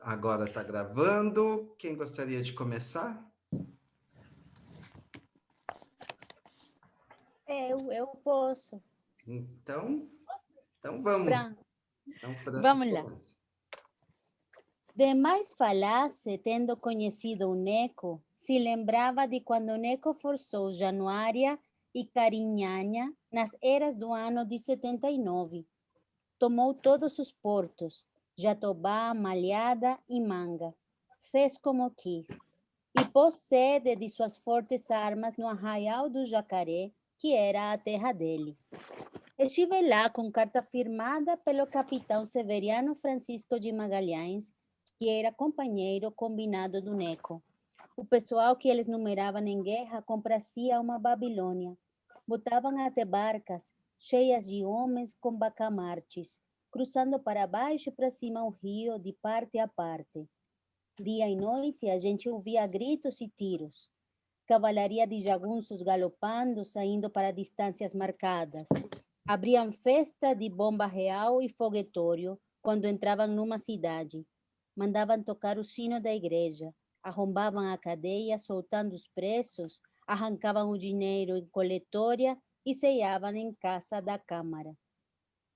Agora está gravando. Quem gostaria de começar? Eu posso. Então vamos. Então, Vamos lá. Demais falasse, tendo conhecido o Neco, se lembrava de quando o Neco forçou Januária e Carinhanha nas eras do ano de 79. Tomou todos os portos, Jatobá, Malhada e Manga. Fez como quis. E pôs sede de suas fortes armas no Arraial do Jacaré, que era a terra dele. Estive lá com carta firmada pelo capitão Severiano Francisco de Magalhães, que era companheiro combinado do Neco. O pessoal que eles numeravam em guerra comprazia uma Babilônia. Botavam até barcas cheias de homens com bacamartes, cruzando para baixo e para cima o rio de parte a parte. Dia e noite a gente ouvia gritos e tiros. Cavalaria de jagunços galopando, saindo para distâncias marcadas. Abriam festa de bomba real e foguetório quando entravam numa cidade. Mandavam tocar o sino da igreja, arrombavam a cadeia, soltando os presos, arrancavam o dinheiro em coletória e ceiavam em casa da Câmara.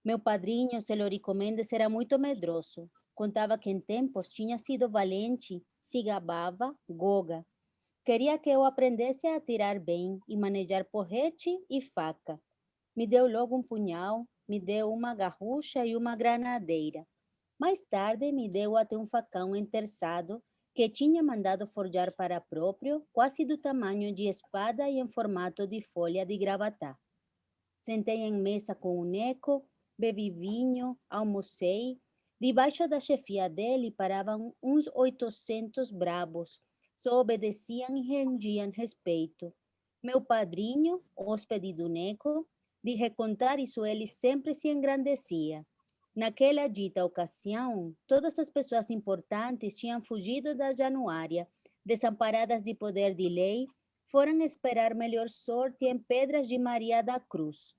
Meu padrinho, Celorico Mendes, era muito medroso. Contava que em tempos tinha sido valente, se gabava, goga. Queria que eu aprendesse a atirar bem e manejar porrete e faca. Me deu logo um punhal, me deu uma garrucha e uma granadeira. Mais tarde me deu até um facão enterçado que tinha mandado forjar para próprio, quase do tamanho de espada e em formato de folha de gravatá. Sentei em mesa com o Neco, bebi vinho, almocei. Debaixo da chefia dele paravam uns 800 brabos. Só obedeciam e rendiam respeito. Meu padrinho, hóspede do Neco, de recontar isso ele sempre se engrandecia. Naquela dita ocasião, todas as pessoas importantes tinham fugido da Januária, desamparadas de poder de lei, foram esperar melhor sorte em Pedras de Maria da Cruz.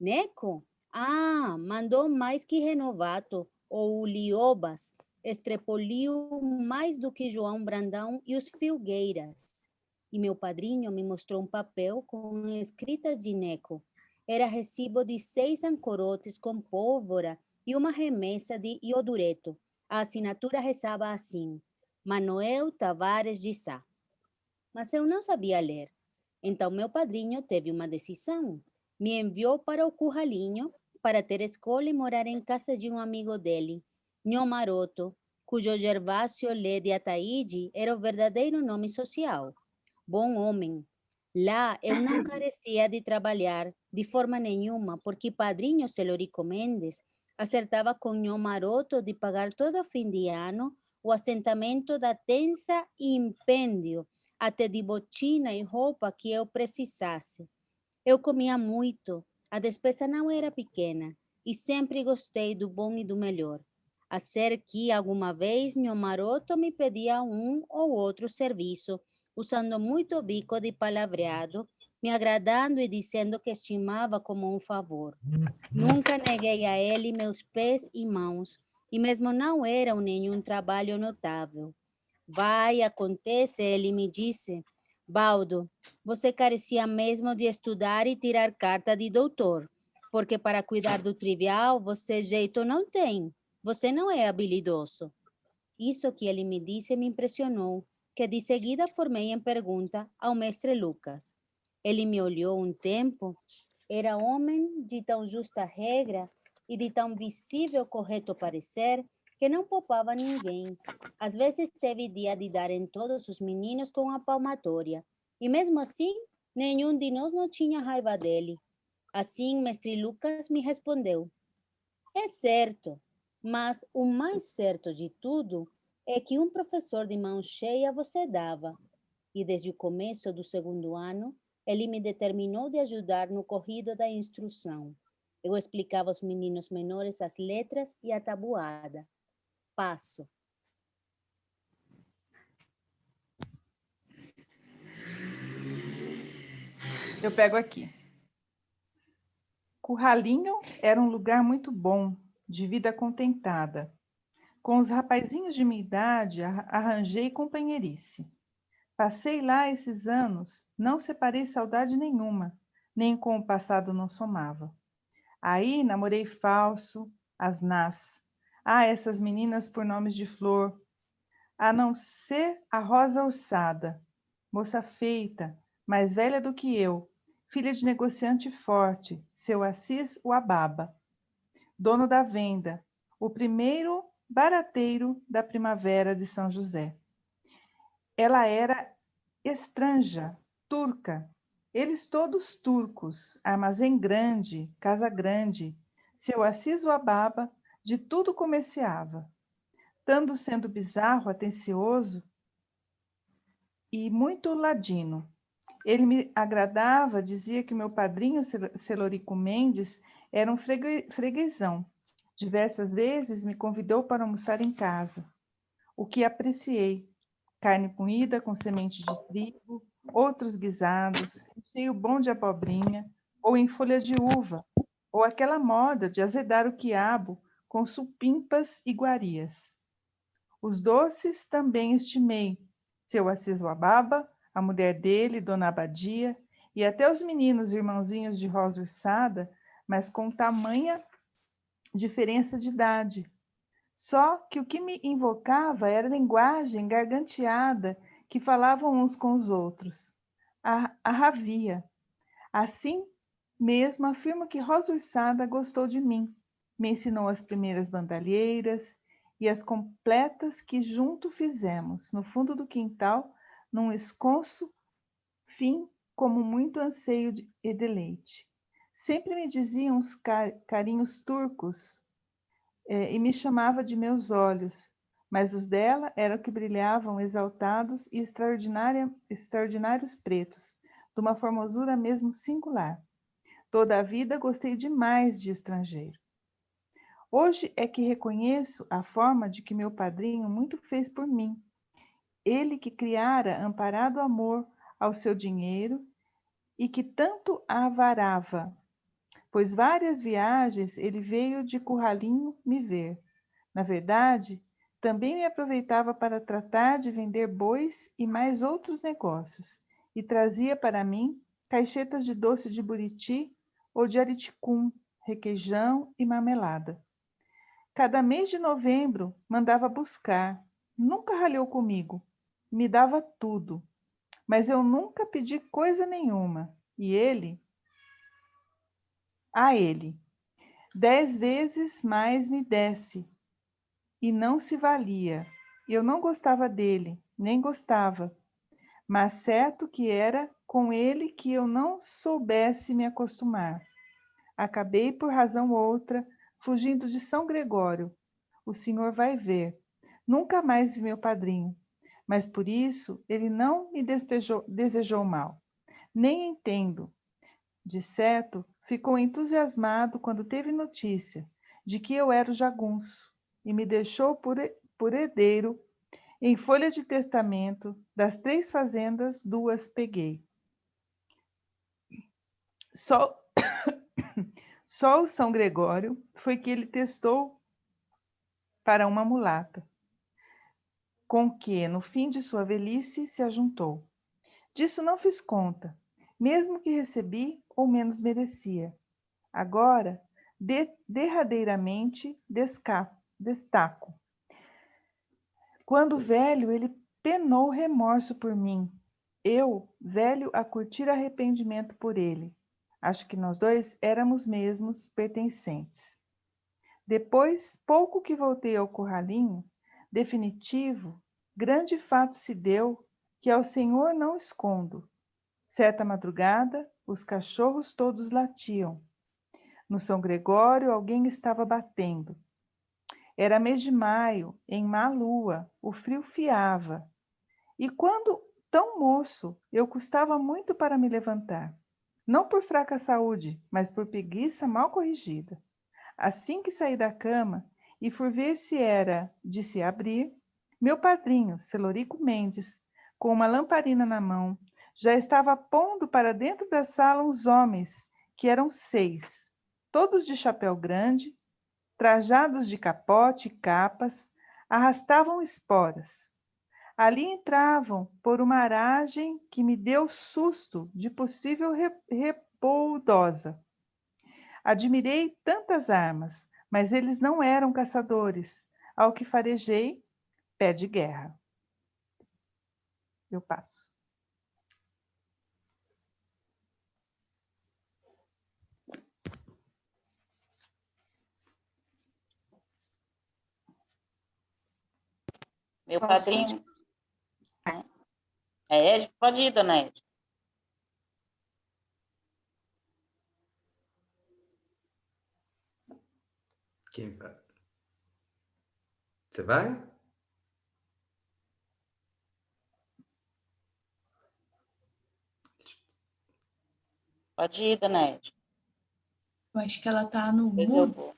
Neco? Ah, mandou mais que Renovato, ou Liobas, estrepoliu mais do que João Brandão e os Filgueiras. E meu padrinho me mostrou um papel com escritas de Neco. Era recibo de 6 ancorotes com pólvora e uma remessa de iodureto. A assinatura rezava assim: Manuel Tavares de Sá. Mas eu não sabia ler. Então meu padrinho teve uma decisão. Me enviou para o Curralinho para ter escola e morar em casa de um amigo dele, Nhô Maroto, cujo Gervásio Lé de Ataíde era o verdadeiro nome social. Bom homem. Lá eu não carecia de trabalhar de forma nenhuma, porque padrinho Celorico Mendes acertava com Nhô Maroto de pagar todo fim de ano o assentamento da tensa e impêndio, até de botina e roupa que eu precisasse. Eu comia muito, a despesa não era pequena, e sempre gostei do bom e do melhor. A ser que, alguma vez, meu maroto me pedia um ou outro serviço, usando muito bico de palavreado, me agradando e dizendo que estimava como um favor. Nunca neguei a ele meus pés e mãos, e mesmo não era nenhum trabalho notável. Vai, acontece, ele me disse. Baldo, você carecia mesmo de estudar e tirar carta de doutor, porque para cuidar do trivial você jeito não tem. Você não é habilidoso. Isso que ele me disse me impressionou, que de seguida formei em pergunta ao mestre Lucas. Ele me olhou um tempo, era homem de tão justa regra e de tão visível correto parecer que não poupava ninguém. Às vezes teve dia de dar em todos os meninos com a palmatória, e mesmo assim, nenhum de nós não tinha raiva dele. Assim, mestre Lucas me respondeu: é certo, mas o mais certo de tudo é que um professor de mão cheia você dava. E desde o começo do segundo ano, ele me determinou de ajudar no corrido da instrução. Eu explicava aos meninos menores as letras e a tabuada. Passo. Eu pego aqui. Curralinho era um lugar muito bom, de vida contentada. Com os rapazinhos de minha idade, arranjei companheirice. Passei lá esses anos, não separei saudade nenhuma, nem com o passado não somava. Aí namorei falso, as nas. Ah, essas meninas por nomes de flor, a não ser a Rosa Orçada, moça feita, mais velha do que eu, filha de negociante forte, seu Assis o Ababa, dono da venda, o primeiro barateiro da primavera de São José. Ela era estranja, turca, eles todos turcos, armazém grande, casa grande, seu Assis o Ababa, de tudo comerciava. Tanto sendo bizarro, atencioso e muito ladino. Ele me agradava, dizia que meu padrinho Celorico Mendes era um freguesão. Diversas vezes me convidou para almoçar em casa, o que apreciei. Carne moída com semente de trigo, outros guisados, recheio bom de abobrinha, ou em folha de uva, ou aquela moda de azedar o quiabo com supimpas e iguarias. Os doces também estimei. Seu Assis Wababa, a mulher dele, Dona Abadia, e até os meninos irmãozinhos de Rosa Ursada, mas com tamanha diferença de idade. Só que o que me invocava era a linguagem garganteada que falavam uns com os outros. A ravia. Assim mesmo afirmo que Rosa Ursada gostou de mim, me ensinou as primeiras bandalheiras e as completas que junto fizemos, no fundo do quintal, num esconso fim como muito anseio e deleite. Sempre me diziam uns carinhos turcos e me chamava de meus olhos, mas os dela eram que brilhavam exaltados e extraordinários pretos, de uma formosura mesmo singular. Toda a vida gostei demais de estrangeiro. Hoje é que reconheço a forma de que meu padrinho muito fez por mim. Ele que criara amparado amor ao seu dinheiro e que tanto avarava, pois várias viagens ele veio de Curralinho me ver. Na verdade, também me aproveitava para tratar de vender bois e mais outros negócios, e trazia para mim caixetas de doce de buriti ou de ariticum, requeijão e marmelada. Cada mês de novembro mandava buscar, nunca ralhou comigo, me dava tudo, mas eu nunca pedi coisa nenhuma, e ele, 10 vezes mais me desse, e não se valia. Eu não gostava dele, nem gostava, mas certo que era com ele que eu não soubesse me acostumar. Acabei, por razão outra, fugindo de São Gregório. O senhor vai ver. Nunca mais vi meu padrinho, mas por isso ele não me desejou mal. Nem entendo. De certo, ficou entusiasmado quando teve notícia de que eu era o jagunço e me deixou por herdeiro. Em folha de testamento, das 3 fazendas, 2 peguei. Só, só o São Gregório foi que ele testou para uma mulata, com que, no fim de sua velhice, se ajuntou. Disso não fiz conta, mesmo que recebi ou menos merecia. Agora, derradeiramente, destaco. Quando velho, ele penou remorso por mim. Eu, velho, a curtir arrependimento por ele. Acho que nós dois éramos mesmos pertencentes. Depois, pouco que voltei ao curralinho, definitivo, grande fato se deu que ao Senhor não escondo. Certa madrugada, os cachorros todos latiam. No São Gregório, alguém estava batendo. Era mês de maio, em má lua, o frio fiava. E quando, tão moço, eu custava muito para me levantar. Não por fraca saúde, mas por preguiça mal corrigida. Assim que saí da cama e fui ver se era de se abrir, meu padrinho, Celorico Mendes, com uma lamparina na mão, já estava pondo para dentro da sala uns homens, que eram 6, todos de chapéu grande, trajados de capote e capas, arrastavam esporas. Ali entravam por uma aragem que me deu susto de possível repoudosa. Admirei tantas armas, mas eles não eram caçadores, ao que farejei, pé de guerra. Eu passo. Meu Posso? padrinho... É Ed? Pode ir, dona Ed. Quem vai? Você vai? Pode ir, dona Ed. Eu acho que ela tá no Depois eu mudo. vou.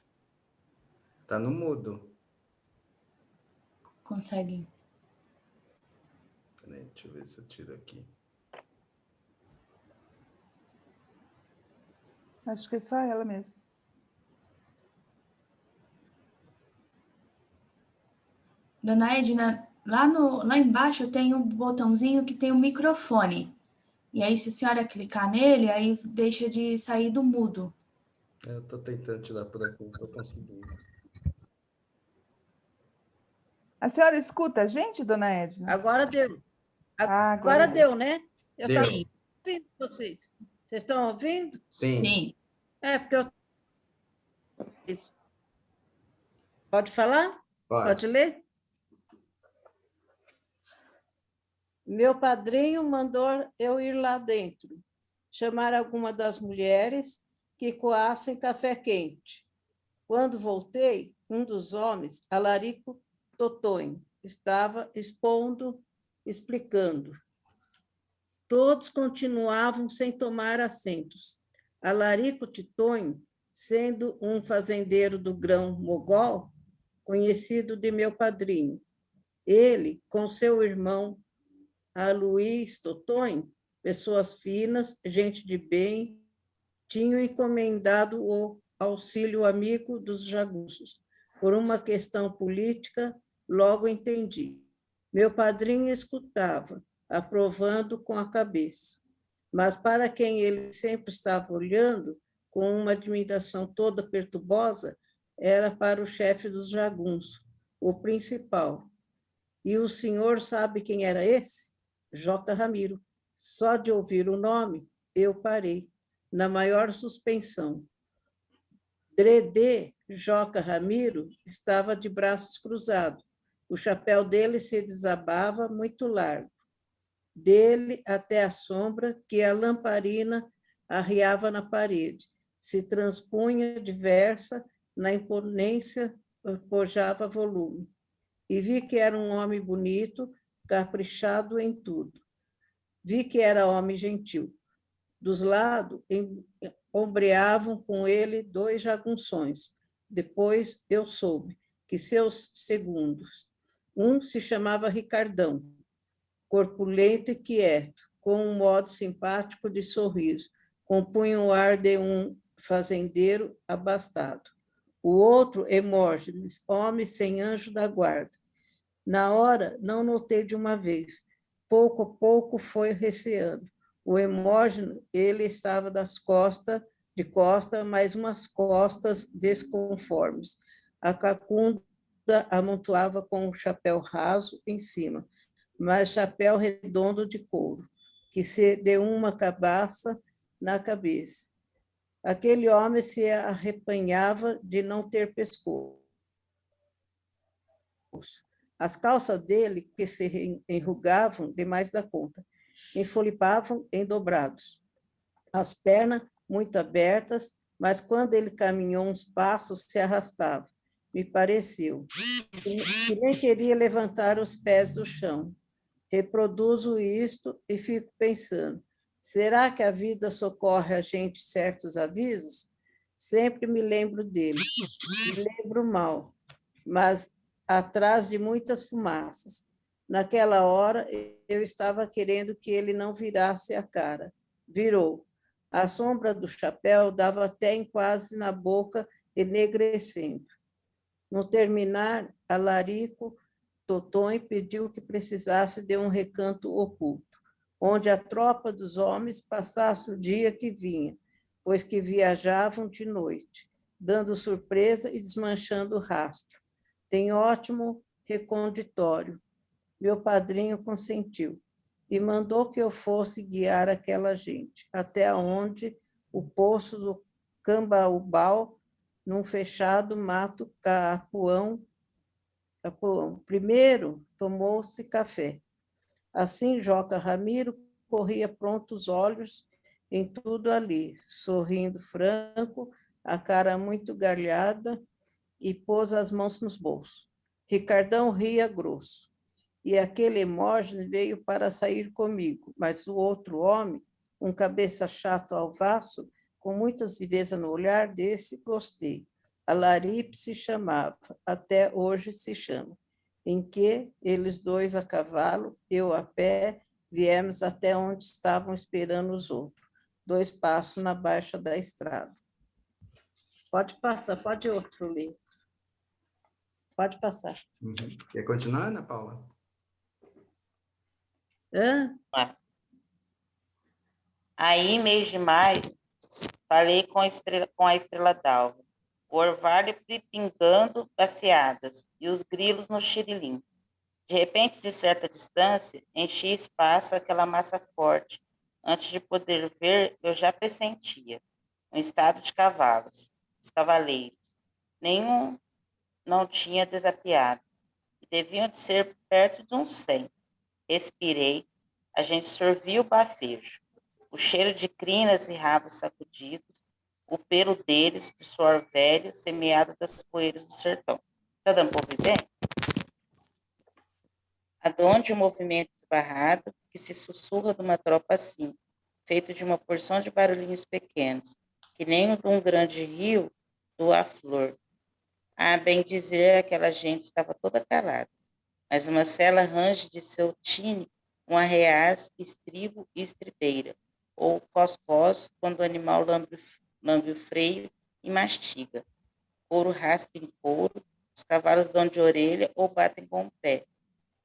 Tá no mudo. Consegue. Peraí, deixa eu ver se eu tiro aqui. Acho que é só ela mesmo. Dona Edna, lá embaixo tem um botãozinho que tem o microfone. E aí, se a senhora clicar nele, aí deixa de sair do mudo. Eu tô tentando tirar por aqui, não tô conseguindo. A senhora escuta a gente, dona Edna? Agora deu. Ah, Agora deu, né? Eu Deu. estava ouvindo vocês. Vocês estão ouvindo? Sim. Sim. É, porque eu... Isso. Pode falar? Pode ler? Meu padrinho mandou eu ir lá dentro, chamar alguma das mulheres que coassem café quente. Quando voltei, um dos homens, Alarico Totonho, estava expondo, explicando. Todos continuavam sem tomar assentos. Alarico Totonho, sendo um fazendeiro do grão mogol, conhecido de meu padrinho. Ele, com seu irmão Luiz Totonho, pessoas finas, gente de bem, tinham encomendado o auxílio amigo dos jagunços. Por uma questão política, logo entendi. Meu padrinho escutava, aprovando com a cabeça. Mas para quem ele sempre estava olhando, com uma admiração toda perturbosa, era para o chefe dos jagunços, o principal. E o senhor sabe quem era esse? J. Ramiro. Só de ouvir o nome, eu parei, na maior suspensão. Dredê Joca Ramiro estava de braços cruzados. O chapéu dele se desabava muito largo. Dele até a sombra que a lamparina arriava na parede. Se transpunha diversa, na imponência pojava volume. E vi que era um homem bonito, caprichado em tudo. Vi que era homem gentil. Dos lados, ombreavam com ele 2 jagunções. Depois eu soube que seus segundos, um se chamava Ricardão, corpulento e quieto, com um modo simpático de sorriso, compunha o ar de um fazendeiro abastado. O outro, Hemógenes, homem sem anjo da guarda. Na hora, não notei de uma vez. Pouco a pouco foi receando. O Hemógenes, ele estava de costa, mas umas costas desconformes. A cacunda amontoava com o chapéu raso em cima, mas chapéu redondo de couro, que se deu uma cabaça na cabeça. Aquele homem se arrepanhava de não ter pescoço. As calças dele, que se enrugavam demais da conta, enfolipavam em dobrados. As pernas muito abertas, mas quando ele caminhou uns passos, se arrastava. Me pareceu que nem queria levantar os pés do chão. Reproduzo isto e fico pensando, será que a vida socorre a gente certos avisos? Sempre me lembro dele. Me lembro mal, mas atrás de muitas fumaças. Naquela hora, eu estava querendo que ele não virasse a cara. Virou. A sombra do chapéu dava até em quase na boca, enegrecendo. No terminar, Alarico Totonho pediu que precisasse de um recanto oculto, onde a tropa dos homens passasse o dia que vinha, pois que viajavam de noite, dando surpresa e desmanchando o rastro. Tem ótimo reconditório. Meu padrinho consentiu e mandou que eu fosse guiar aquela gente até onde o poço do Cambaubal, num fechado mato Capuão. Primeiro tomou-se café. Assim, Joca Ramiro corria prontos olhos em tudo ali, sorrindo franco, a cara muito galhada, e pôs as mãos nos bolsos. Ricardão ria grosso. E aquele Hermógenes veio para sair comigo, mas o outro homem, um cabeça chato alvaço, com muitas vivezas no olhar, desse gostei. Alaripe se chamava, até hoje se chama, em que eles dois a cavalo, eu a pé, viemos até onde estavam esperando os outros, 2 passos na baixa da estrada. Pode passar, pode outro ler. Pode passar. Uhum. Quer continuar, Ana Paula? Hã? Aí, mês de maio, falei com a estrela d'alva, o orvalho pingando baciadas e os grilos no xirilim. De repente, de certa distância, enchi espaço aquela massa forte. Antes de poder ver, eu já pressentia um estado de cavalos, os cavaleiros. Nenhum não tinha desapiado. Deviam de ser perto de uns 100. Respirei, a gente sorvia o bafejo. O cheiro de crinas e rabos sacudidos, o pelo deles, do suor velho, semeado das poeiras do sertão. Está dando para ouvir bem? Adonde o movimento esbarrado, que se sussurra de uma tropa assim, feito de uma porção de barulhinhos pequenos, que nem o de um grande rio do aflor. A bem dizer, aquela gente estava toda calada, mas uma cela range de seu tine um arreaz, estribo e estribeira, ou cos-cos, quando o animal lambe o freio e mastiga. Couro raspa em couro, os cavalos dão de orelha ou batem com o pé.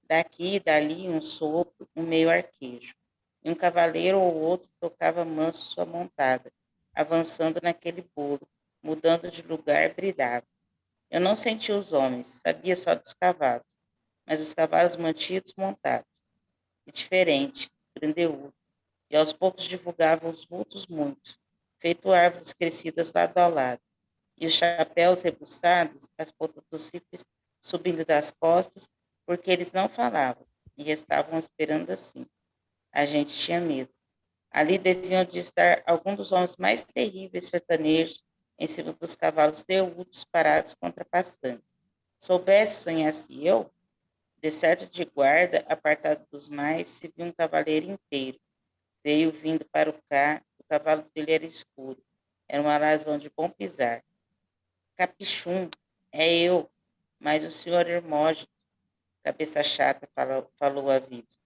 Daqui e dali um sopro, um meio arquejo. E um cavaleiro ou outro tocava manso sua montada, avançando naquele bolo, mudando de lugar, brilhava. Eu não sentia os homens, sabia só dos cavalos, mas os cavalos mantidos montados. E diferente, grandeudo, e aos poucos divulgavam os vultos muitos, feito árvores crescidas lado a lado, e os chapéus rebuçados, as pontas dos cifres subindo das costas, porque eles não falavam, e estavam esperando assim. A gente tinha medo. Ali deviam de estar alguns dos homens mais terríveis sertanejos em cima dos cavalos deudos parados contra passantes. Soubesse, sonhasse eu, de certo de guarda, apartado dos mais, se viu um cavaleiro inteiro. Veio vindo para o cá, o cavalo dele era escuro, era um alazão de bom pisar. Capichum, é eu, mas o senhor Hermógenes, cabeça chata, falou o aviso.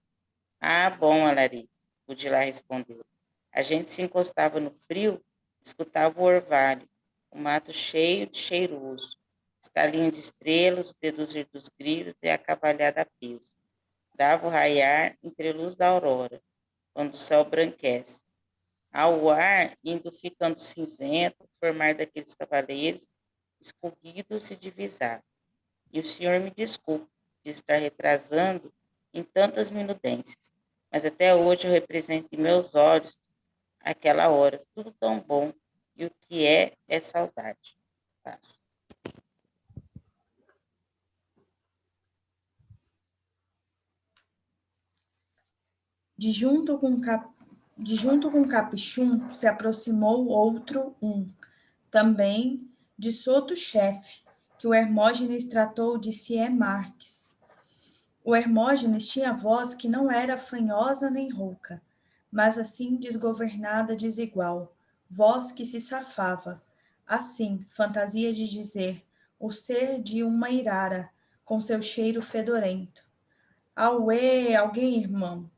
Ah, bom, Alari, o de lá respondeu. A gente se encostava no frio, escutava o orvalho, o mato cheio de cheiroso, estalinho de estrelas, o deduzir dos grilos e a cavalhada a peso. Dava o raiar entre a luz da aurora, quando o céu branquece. Ao ar, indo ficando cinzento, formar daqueles cavaleiros, escorridos se divisar. E o senhor me desculpe de estar retrasando em tantas minudências, mas até hoje eu represento em meus olhos aquela hora, tudo tão bom, e o que é saudade. Passo. De junto com Capichum se aproximou outro também de Soto-chefe, que o Hermógenes tratou de Cié Marques. O Hermógenes tinha voz que não era fanhosa nem rouca, mas assim desgovernada, desigual, voz que se safava, assim, fantasia de dizer, o ser de uma irara, com seu cheiro fedorento. Auê, alguém, irmão?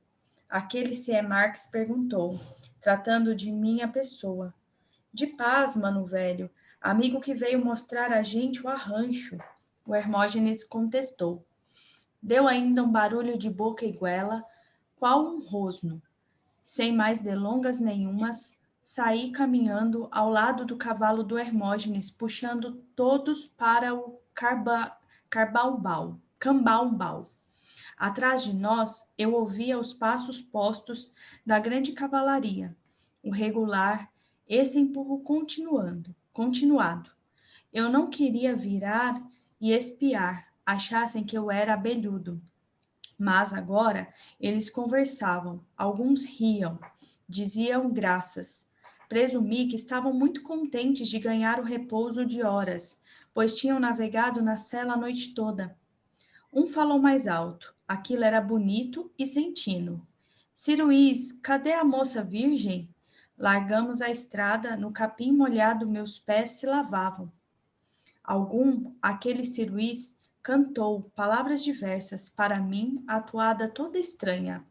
Aquele C. Marx perguntou, tratando de minha pessoa. De paz, mano velho, amigo que veio mostrar a gente o arrancho. O Hermógenes contestou. Deu ainda um barulho de boca e goela, qual um rosno. Sem mais delongas nenhumas, saí caminhando ao lado do cavalo do Hermógenes, puxando todos para o Cambaubal. Atrás de nós, eu ouvia os passos postos da grande cavalaria, o regular, esse empurro continuado. Eu não queria virar e espiar, achassem que eu era abelhudo. Mas agora eles conversavam, alguns riam, diziam graças. Presumi que estavam muito contentes de ganhar o repouso de horas, pois tinham navegado na sela a noite toda. Um falou mais alto, aquilo era bonito e sem tino. Ciruís, cadê a moça virgem? Largamos a estrada, no capim molhado meus pés se lavavam. Aquele Ciruís, cantou palavras diversas, para mim, a toada toda estranha.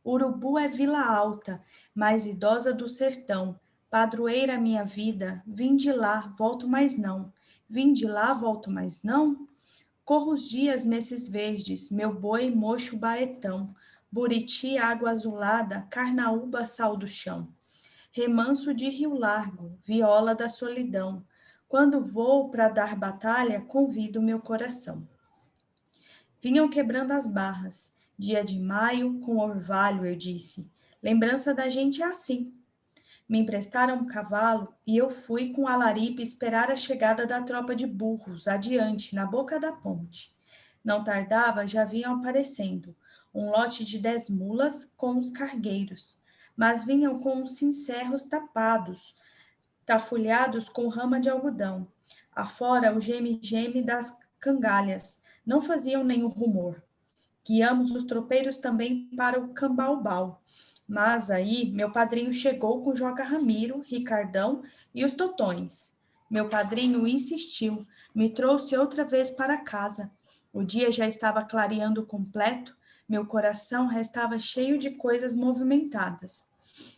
Urubu é vila alta, mais idosa do sertão, padroeira minha vida, vim de lá, volto mais não. Vim de lá, volto mais não? Corro os dias nesses verdes, meu boi mocho baetão, Buriti, água azulada, Carnaúba, sal do chão. Remanso de rio largo, viola da solidão, quando vou para dar batalha, convido meu coração. Vinham quebrando as barras, dia de maio, com orvalho, eu disse. Lembrança da gente é assim. Me emprestaram um cavalo e eu fui com Alaripe esperar a chegada da tropa de burros, adiante, na boca da ponte. Não tardava, já vinham aparecendo, um lote de 10 mulas com os cargueiros, mas vinham com os cincerros tafolhados com rama de algodão. Afora o geme-geme das cangalhas, não faziam nenhum rumor. Guiamos os tropeiros também para o Cambaubal. Mas aí meu padrinho chegou com Joca Ramiro, Ricardão e os totões. Meu padrinho insistiu, me trouxe outra vez para casa. O dia já estava clareando completo, meu coração restava cheio de coisas movimentadas.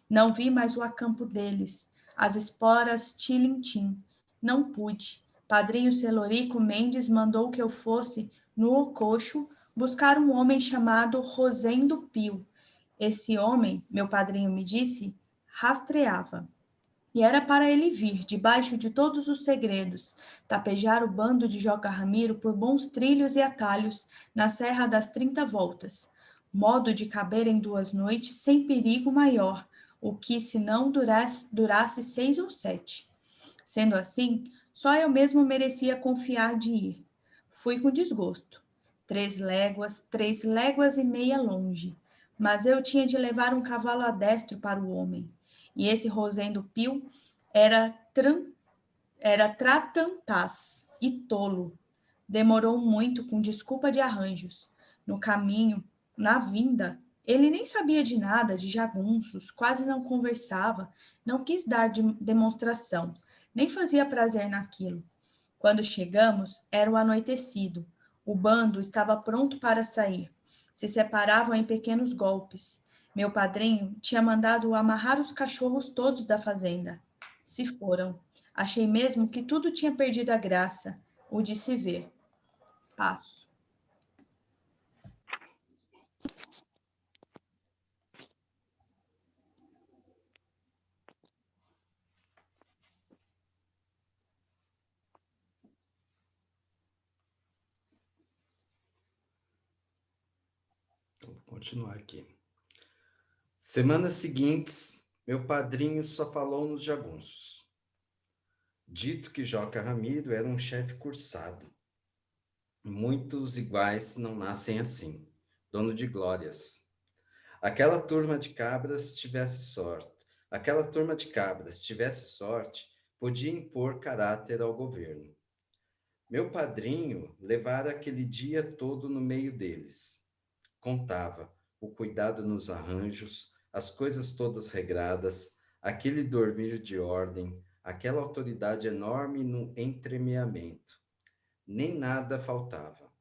Não vi mais o acampo deles, as esporas tilintim. Não pude. Padrinho Celorico Mendes mandou que eu fosse, no Ococho, buscar um homem chamado Rosendo Pio. Esse homem, meu padrinho me disse, rastreava. E era para ele vir, debaixo de todos os segredos, tapejar o bando de Joca Ramiro por bons trilhos e atalhos na Serra das 30 Voltas, modo de caber em 2 noites sem perigo maior, o que se não durasse 6 ou 7. Sendo assim, só eu mesmo merecia confiar de ir. Fui com desgosto. 3 léguas e meia longe, mas eu tinha de levar um cavalo adestro para o homem. E esse Rosendo Pio era tratantás e tolo. Demorou muito com desculpa de arranjos. No caminho, na vinda, ele nem sabia de nada, de jagunços, quase não conversava, não quis dar demonstração, nem fazia prazer naquilo. Quando chegamos, era o anoitecido. O bando estava pronto para sair. Se separavam em pequenos golpes. Meu padrinho tinha mandado amarrar os cachorros todos da fazenda. Se foram. Achei mesmo que tudo tinha perdido a graça, o de se ver. Passo. Então, vou continuar aqui. Semanas seguintes, meu padrinho só falou nos jagunços. Dito que Joca Ramiro era um chefe cursado. Muitos iguais não nascem assim, dono de glórias. Aquela turma de cabras tivesse sorte, podia impor caráter ao governo. Meu padrinho levara aquele dia todo no meio deles. Contava o cuidado nos arranjos, as coisas todas regradas, aquele dormir de ordem, aquela autoridade enorme no entremeamento. Nem nada faltava.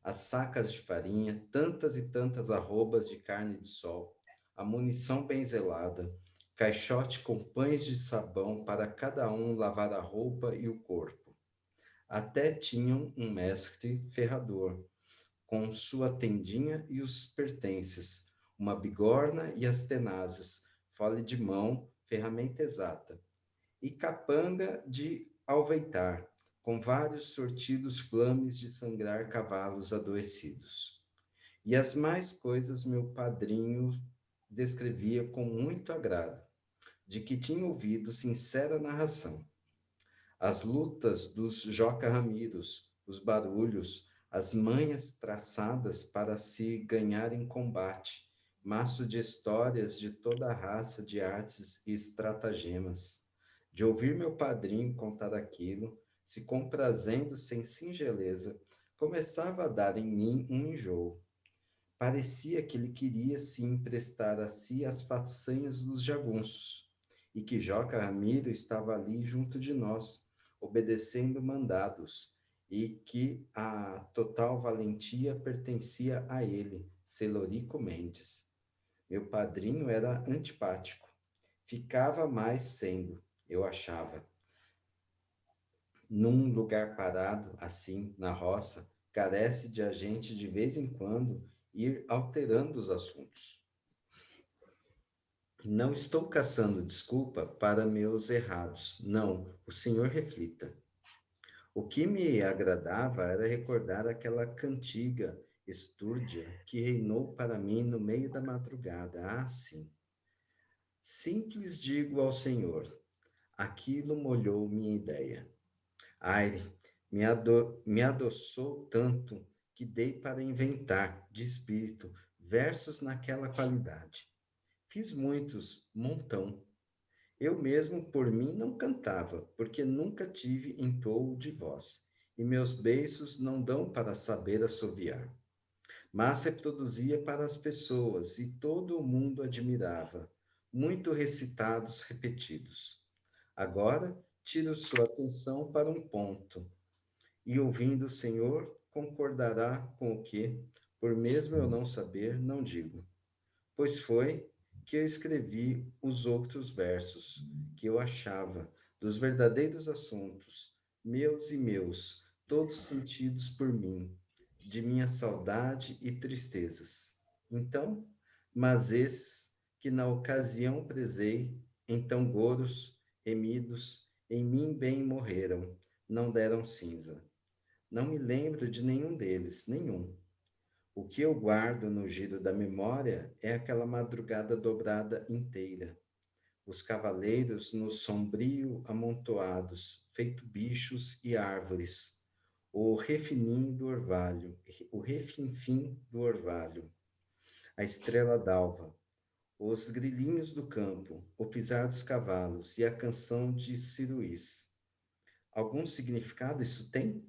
As sacas de farinha, tantas e tantas arrobas de carne de sol, a munição bem zelada, caixote com pães de sabão para cada um lavar a roupa e o corpo. Até tinham um mestre ferrador, com sua tendinha e os pertences, uma bigorna e as tenazes, fole de mão, ferramenta exata, e capanga de alveitar, com vários sortidos flames de sangrar cavalos adoecidos. E as mais coisas meu padrinho descrevia com muito agrado, de que tinha ouvido sincera narração. As lutas dos Joca Ramiros, os barulhos, as manhas traçadas para se ganhar em combate, maço de histórias de toda a raça de artes e estratagemas. De ouvir meu padrinho contar aquilo, se comprazendo sem singeleza, começava a dar em mim um enjoo. Parecia que ele queria se emprestar a si as façanhas dos jagunços, e que Joca Ramiro estava ali junto de nós, obedecendo mandados, e que a total valentia pertencia a ele, Celorico Mendes. Meu padrinho era antipático, ficava mais sendo, eu achava. Num lugar parado, assim, na roça, carece de a gente de vez em quando ir alterando os assuntos. Não estou caçando desculpa para meus errados. Não, o senhor reflita. O que me agradava era recordar aquela cantiga estúrdia que reinou para mim no meio da madrugada. Ah, sim. Simples digo ao senhor, aquilo molhou minha ideia. Aire, me adoçou tanto que dei para inventar, de espírito, versos naquela qualidade. Fiz muitos, montão. Eu mesmo, por mim, não cantava, porque nunca tive entoo de voz, e meus beiços não dão para saber assoviar. Mas reproduzia para as pessoas, e todo o mundo admirava, muito recitados repetidos. Agora, tiro sua atenção para um ponto, e ouvindo o Senhor, concordará com o que, por mesmo eu não saber, não digo. Pois foi que eu escrevi os outros versos que eu achava dos verdadeiros assuntos, meus e meus, todos sentidos por mim, de minha saudade e tristezas. Então, mas esses que na ocasião prezei, então goros, remidos, em mim bem morreram, não deram cinza. Não me lembro de nenhum deles, nenhum. O que eu guardo no giro da memória é aquela madrugada dobrada inteira. Os cavaleiros no sombrio amontoados, feito bichos e árvores. O refinim do orvalho, o refinfim do orvalho. A estrela d'alva. Os grilinhos do campo, o pisar dos cavalos e a canção de Ciruís. Algum significado isso tem?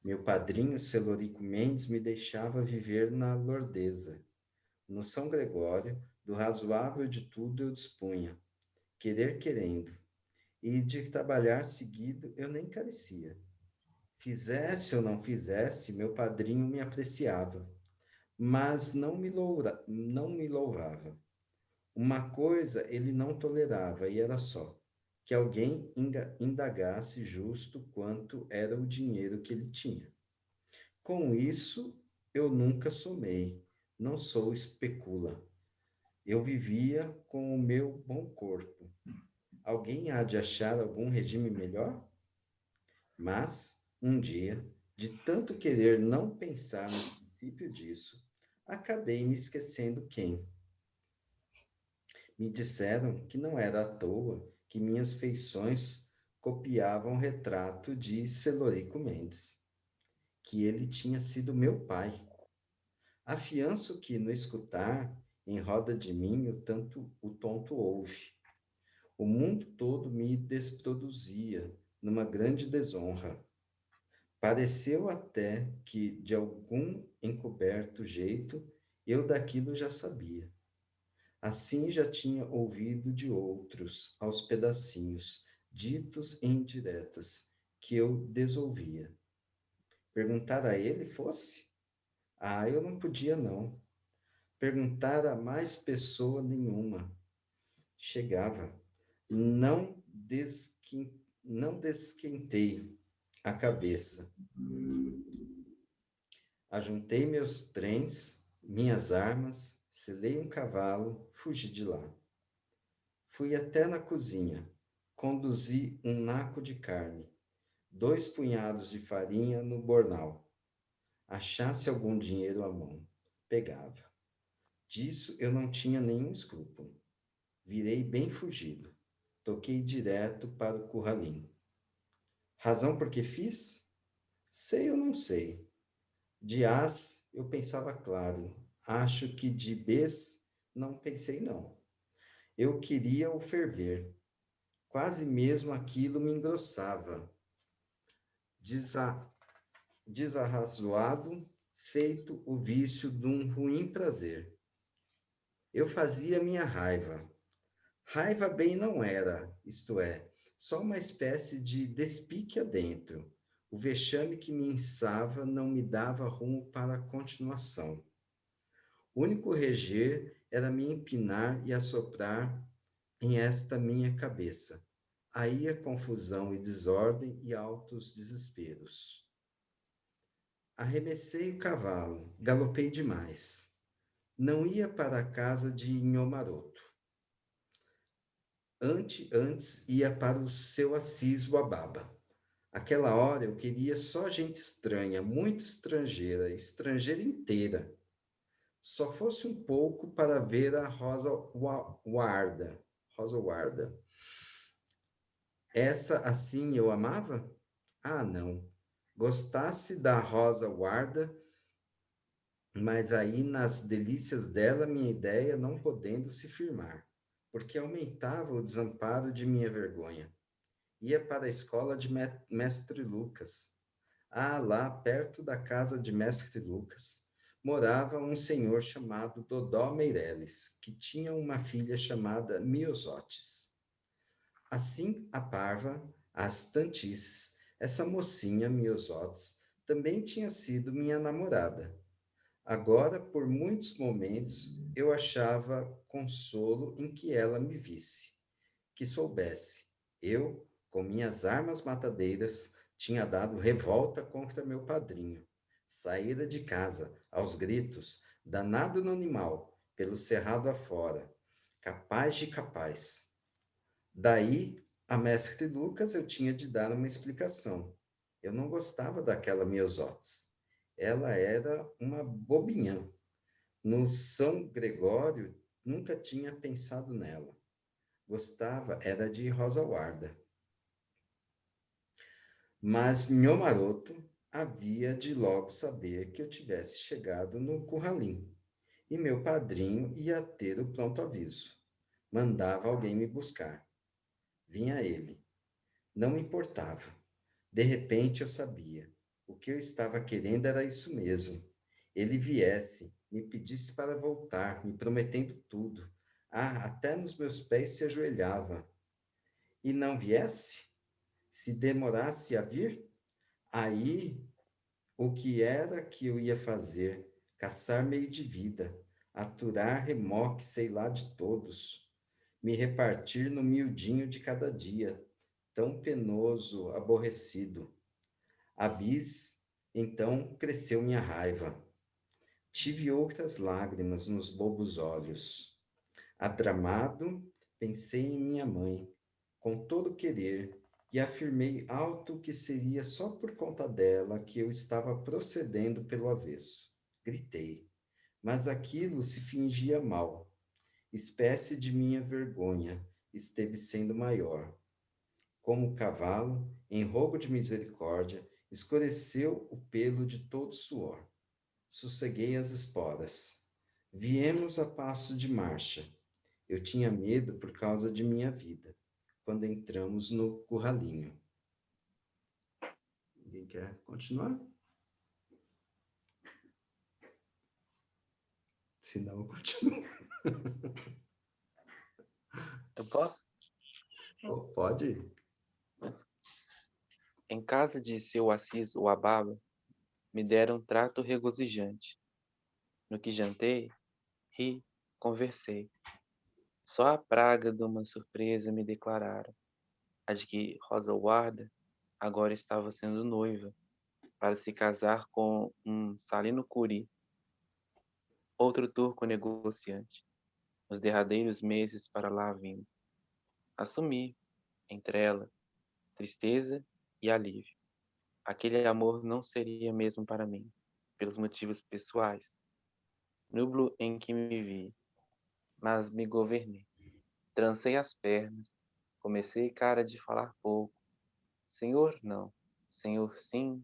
Meu padrinho Celorico Mendes me deixava viver na lordeza. No São Gregório, do razoável de tudo eu dispunha, querer querendo, e de trabalhar seguido eu nem carecia. Fizesse ou não fizesse, meu padrinho me apreciava, mas não me louvava. Uma coisa ele não tolerava, e era só, que alguém indagasse justo quanto era o dinheiro que ele tinha. Com isso, eu nunca somei, não sou especula. Eu vivia com o meu bom corpo. Alguém há de achar algum regime melhor? Mas, um dia, de tanto querer não pensar no princípio disso, acabei me esquecendo quem. Me disseram que não era à toa que minhas feições copiavam o retrato de Celorico Mendes, que ele tinha sido meu pai. Afianço que no escutar, em roda de mim, o tonto ouve. O mundo todo me desproduzia numa grande desonra. Pareceu até que, de algum encoberto jeito, eu daquilo já sabia. Assim já tinha ouvido de outros, aos pedacinhos, ditos em indiretas, que eu desouvia. Perguntar a ele fosse? Ah, eu não podia, não. Perguntar a mais pessoa nenhuma. Chegava. Não, não desquentei a cabeça. Ajuntei meus trens, minhas armas, selei um cavalo, fugi de lá. Fui até na cozinha, conduzi um naco de carne, 2 punhados de farinha no bornal. Achasse algum dinheiro à mão, pegava. Disso eu não tinha nenhum escrúpulo. Virei bem fugido. Toquei direto para o curralim. Razão por que fiz? Sei ou não sei. De as, eu pensava claro. Acho que de bes, não pensei não. Eu queria o ferver. Quase mesmo aquilo me engrossava. Desa... Desarrazoado, feito o vício de um ruim prazer. Eu fazia minha raiva. Raiva bem não era, isto é, só uma espécie de despique adentro. O vexame que me inçava não me dava rumo para a continuação. O único reger era me empinar e assoprar em esta minha cabeça. Aí a confusão e desordem e altos desesperos. Arremessei o cavalo, galopei demais. Não ia para a casa de Inhomaroto. Antes ia para o seu Assis Uababa. Aquela hora eu queria só gente estranha, muito estrangeira, estrangeira inteira. Só fosse um pouco para ver a Rosa Warda. Rosa Warda. Essa assim eu amava? Ah, não. Gostasse da Rosa Warda, mas aí nas delícias dela minha ideia não podendo se firmar, porque aumentava o desamparo de minha vergonha. Ia para a escola de Mestre Lucas. Ah, lá perto da casa de Mestre Lucas, morava um senhor chamado Dodó Meireles, que tinha uma filha chamada Miosotes. Assim, a parva, às tantices, essa mocinha Miosotes também tinha sido minha namorada. Agora, por muitos momentos, eu achava consolo em que ela me visse, que soubesse. Eu, com minhas armas matadeiras, tinha dado revolta contra meu padrinho. Saíra de casa, aos gritos, danado no animal, pelo cerrado afora, capaz de capaz. Daí, a mestre Lucas, eu tinha de dar uma explicação. Eu não gostava daquela Miosotes. Ela era uma bobinhã. No São Gregório, nunca tinha pensado nela. Gostava era de Rosa Warda. Mas Nhomaroto havia de logo saber que eu tivesse chegado no curralim, e meu padrinho ia ter o pronto aviso. Mandava alguém me buscar. Vinha ele. Não me importava. De repente eu sabia. O que eu estava querendo era isso mesmo. Ele viesse, me pedisse para voltar, me prometendo tudo. Ah, até nos meus pés se ajoelhava. E não viesse? Se demorasse a vir? Aí, o que era que eu ia fazer? Caçar meio de vida, aturar remoque, sei lá, de todos, me repartir no miudinho de cada dia, tão penoso, aborrecido. A bis, então, cresceu minha raiva. Tive outras lágrimas nos bobos olhos. Adramado, pensei em minha mãe, com todo querer, e afirmei alto que seria só por conta dela que eu estava procedendo pelo avesso. Gritei, mas aquilo se fingia mal. Espécie de minha vergonha esteve sendo maior. Como o cavalo, em rogo de misericórdia, escureceu o pelo de todo suor. Sosseguei as esporas. Viemos a passo de marcha. Eu tinha medo por causa de minha vida, quando entramos no curralinho. Ninguém quer continuar? Se não, eu continuo. Eu posso? Oh, pode? Em casa de seu Assis Uababa, me deram um trato regozijante. No que jantei, ri, conversei. Só a praga de uma surpresa me declararam, a de que Rosa Warda agora estava sendo noiva. para se casar com um salino curi, outro turco negociante, nos derradeiros meses para lá vindo. Assumi, entre ela, tristeza e alívio. Aquele amor não seria mesmo para mim, pelos motivos pessoais, nublo em que me vi, mas me governei. Trancei as pernas, comecei cara de falar pouco. Senhor, não. Senhor, sim.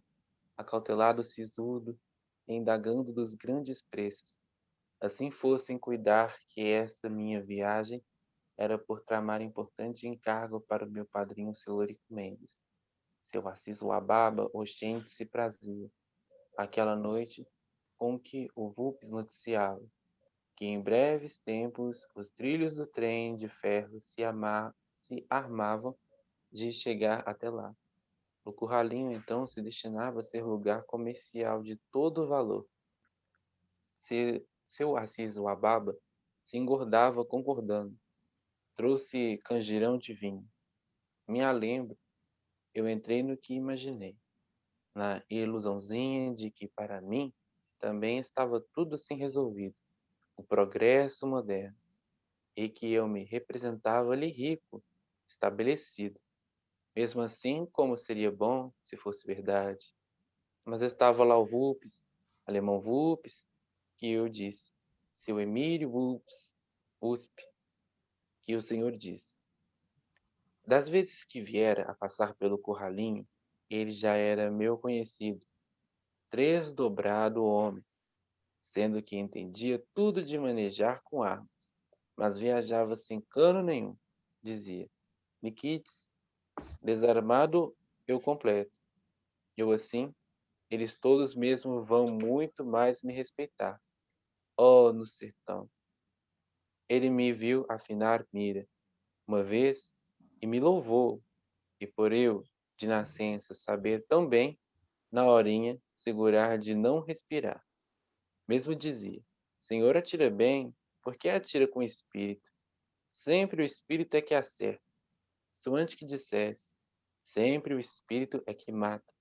Acautelado sisudo, indagando dos grandes preços. Assim fossem cuidar que essa minha viagem era por tramar importante encargo para o meu padrinho Celorico Mendes. Seu Assis Uababa oxente se prazia, aquela noite, com que o Vulpes noticiava que em breves tempos os trilhos do trem de ferro se armavam de chegar até lá. O curralinho então se destinava a ser lugar comercial de todo valor. Seu Assis Uababa se engordava concordando. Trouxe canjirão de vinho. Me lembro, eu entrei no que imaginei, na ilusãozinha de que para mim também estava tudo assim resolvido, o progresso moderno, e que eu me representava ali rico, estabelecido. Mesmo assim, como seria bom se fosse verdade. Mas estava lá o Vulpes, alemão Vulpes, que eu disse, seu Emílio Vulpes, USP, que o senhor disse. Das vezes que viera a passar pelo curralinho, ele já era meu conhecido, tresdobrado homem, sendo que entendia tudo de manejar com armas, mas viajava sem cano nenhum, dizia. Nikits, desarmado eu completo. Eu assim, eles todos mesmo vão muito mais me respeitar. Oh, no sertão! Ele me viu afinar mira, uma vez, e me louvou, e por eu, de nascença, saber tão bem, na horinha, segurar de não respirar. Mesmo dizia, Senhor atira bem, por que atira com espírito? Sempre o espírito é que acerta. Soante que dissesse, sempre o espírito é que mata.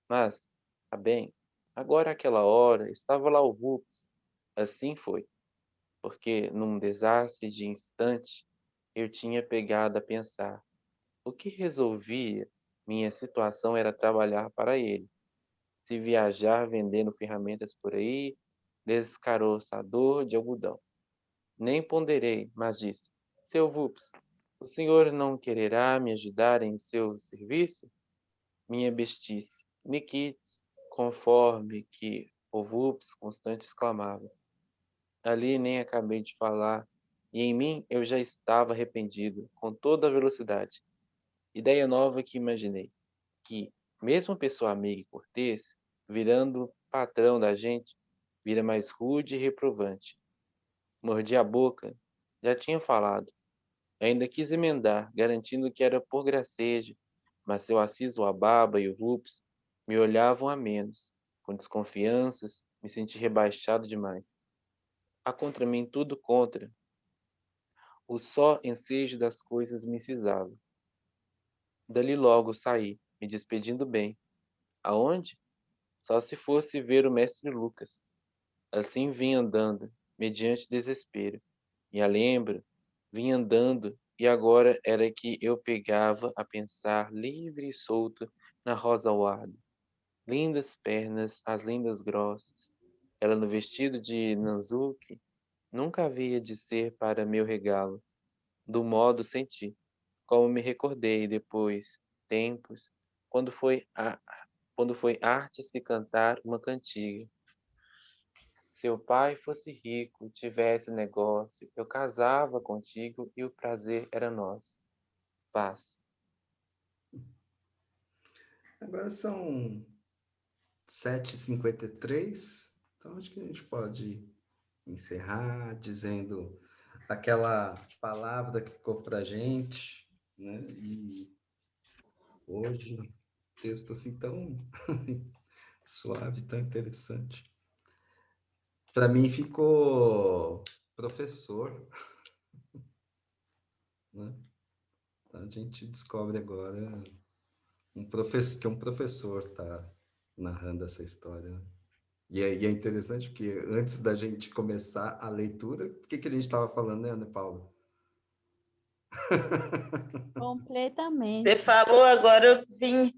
Mas, tá bem, agora aquela hora, estava lá o Vulpes. Assim foi, porque num desastre de instante, eu tinha pegado a pensar. O que resolvia minha situação era trabalhar para ele. Se viajar vendendo ferramentas por aí, descaroçador de algodão. Nem ponderei, mas disse, seu Vulpes, o senhor não quererá me ajudar em seu serviço? Minha bestice, Nikits, conforme que o Vulpes constante exclamava. Ali nem acabei de falar, e em mim eu já estava arrependido, com toda a velocidade. Ideia nova que imaginei, que, mesmo pessoa amiga e cortês, virando patrão da gente, vira mais rude e reprovante. Mordi a boca, já tinha falado. Ainda quis emendar, garantindo que era por gracejo, mas seu Assis o Ababa e o Vulpes me olhavam a menos, com desconfianças, me senti rebaixado demais. Há contra mim tudo contra. O só ensejo das coisas me cisava. Dali logo saí, me despedindo bem. Aonde? Só se fosse ver o mestre Lucas. Assim vim andando, mediante desespero. Me lembro, vim andando, e agora era que eu pegava a pensar livre e solto na Rosa Wardo. Lindas pernas, as lindas grossas. Ela no vestido de Nanzuki, nunca havia de ser para meu regalo. Do modo senti, como me recordei depois, tempos, quando foi arte se cantar uma cantiga. Seu pai fosse rico, tivesse negócio, eu casava contigo e o prazer era nosso. Paz. Agora são 7h53, então acho que a gente pode encerrar dizendo aquela palavra que ficou para a gente, né? E hoje, texto assim tão suave, tão interessante. Para mim ficou professor, né? Então, a gente descobre agora que um professor está narrando essa história, né? E é interessante porque antes da gente começar a leitura, o que a gente estava falando, né, Ana Paula? Completamente. Você falou, agora eu vim.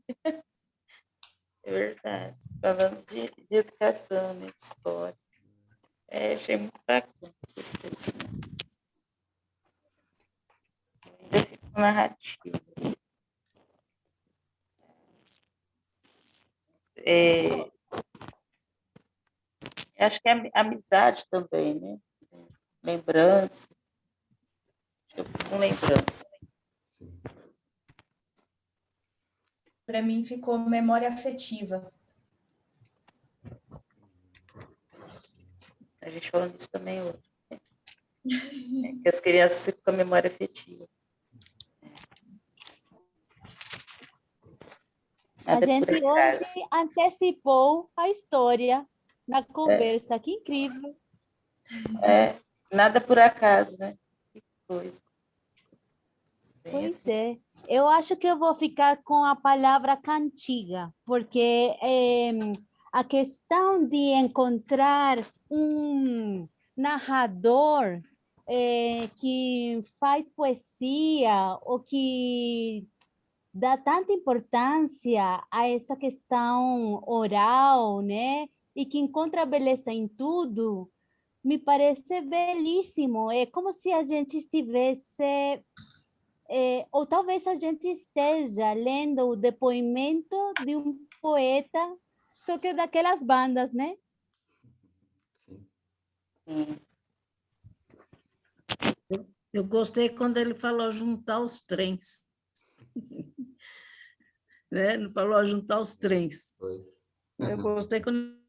É verdade. Falando de educação, né, de história. Achei muito bacana. Gostei. Ainda fico narrativa. Acho que é amizade também, né? Lembrança. Eu fico com lembrança. Sim. Para mim ficou memória afetiva. A gente falando disso também hoje. Que as crianças ficam com a memória afetiva. A Nada por gente acaso. hoje antecipou a história na conversa. Que incrível. Nada por acaso, né? Que coisa. Bem Pois assim. é. Eu acho que eu vou ficar com a palavra cantiga, porque a questão de encontrar um narrador que faz poesia ou que dá tanta importância a essa questão oral, né? E que encontra beleza em tudo, me parece belíssimo. É como se a gente estivesse, ou talvez a gente esteja lendo o depoimento de um poeta, só que daquelas bandas, né? Sim. Sim. Eu gostei quando ele falou juntar os trens. Né? Ele falou juntar os trens. Foi. Eu gostei quando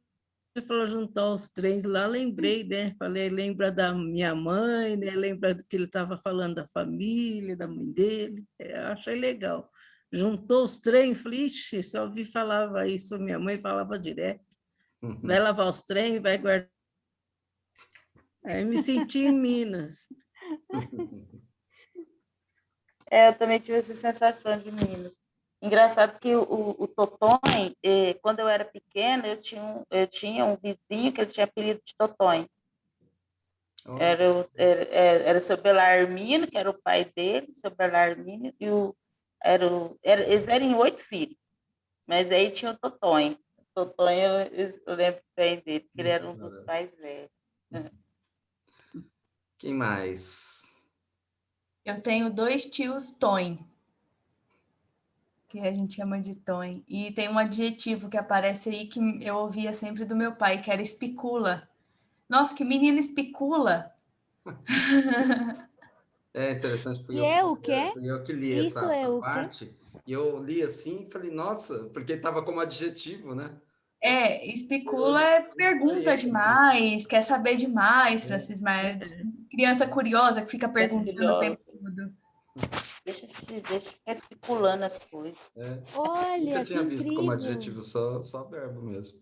ele falou juntar os trens lá, lembrei, né? Falei, lembra da minha mãe, né? Lembra do que ele estava falando da família, da mãe dele. Achei legal. Juntou os trens, falei, ixi, só ouvi falava isso, minha mãe falava direto. Vai lavar os trens, vai guardar. Aí me senti em Minas. Eu também tive essa sensação de Minas. Engraçado que o Totonho, quando eu era pequena, eu tinha um vizinho que ele tinha apelido de Totonho. Era o seu Belarmino, que era o pai dele, o seu Belarmino, e eles eram em 8 filhos, mas aí tinha o Totonho. O Totonho, eu lembro bem dele, que ele era um dos mais velhos. Quem mais? Eu tenho 2 tios Tom, que a gente chama de Tom. E tem um adjetivo que aparece aí que eu ouvia sempre do meu pai, que era espicula. Nossa, que menina espicula! É interessante, E é o quê? fui eu que li Isso é essa o quê? parte, e eu li assim e falei, nossa, porque estava como adjetivo, né? Espicula é pergunta demais, quer saber demais, Francis, mas criança curiosa que fica perguntando o tempo todo. Deixa ficar especulando as coisas. Nunca Olha, que tinha visto como incrível. adjetivo, só verbo mesmo.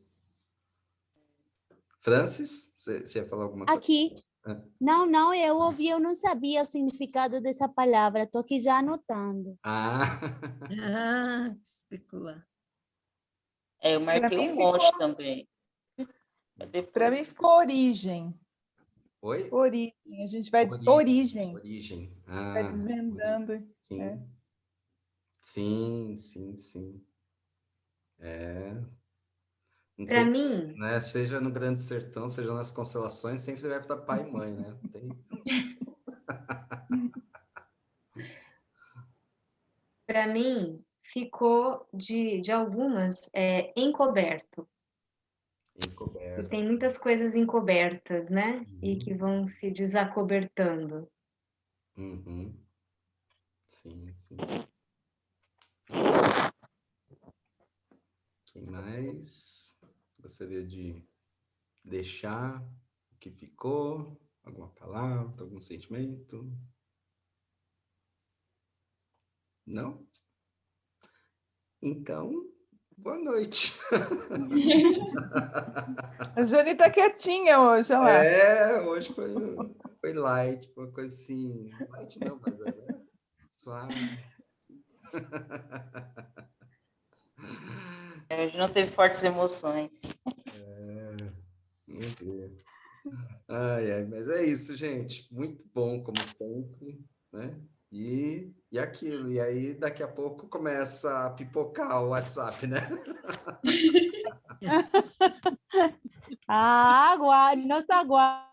Francis, você ia falar alguma coisa? Aqui. Não, eu ouvi, eu não sabia o significado dessa palavra, estou aqui já anotando. Especular. Eu marquei um monte também. Para mim ficou origem. Oi? Origem. A gente vai... Origem. Vai desvendando. Sim. Sim. Para mim, né? Seja no Grande Sertão, seja nas constelações, sempre vai para pai e mãe, né? para mim ficou de algumas encoberto. E tem muitas coisas encobertas, né? E que vão se desacobertando. Sim. Quem mais gostaria de deixar o que ficou? Alguma palavra, algum sentimento? Não? Então, boa noite. A Jane tá quietinha hoje, olha lá. Hoje foi light, foi uma coisa assim. Light não, mas suave. Hoje não teve fortes emoções. Vamos ver. Ai, mas é isso, gente. Muito bom, como sempre, né? E aquilo. E aí, daqui a pouco, começa a pipocar o WhatsApp, né? Nossa água.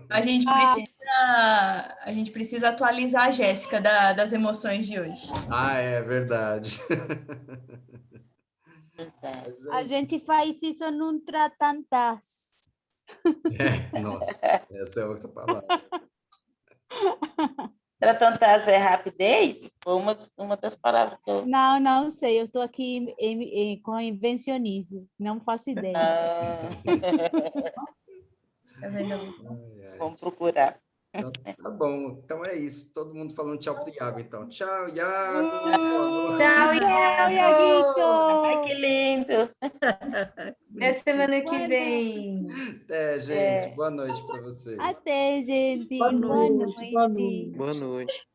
A gente precisa atualizar a Jéssica das emoções de hoje. É verdade. A gente faz isso num tratantás. Nossa, essa é outra palavra. Tratantás é rapidez? Foi uma das palavras que eu... Não sei. Eu estou aqui com invencionice. Não faço ideia. Tá vendo? Vamos procurar. Então, tá bom. Então é isso. Todo mundo falando tchau pro Iago, então. Tchau, Iago. Boa noite. Tchau, Iaguito. Ai, que lindo. Até semana que vem. Até, gente. Boa noite para vocês. Até, gente. Boa noite. Boa noite. Boa noite.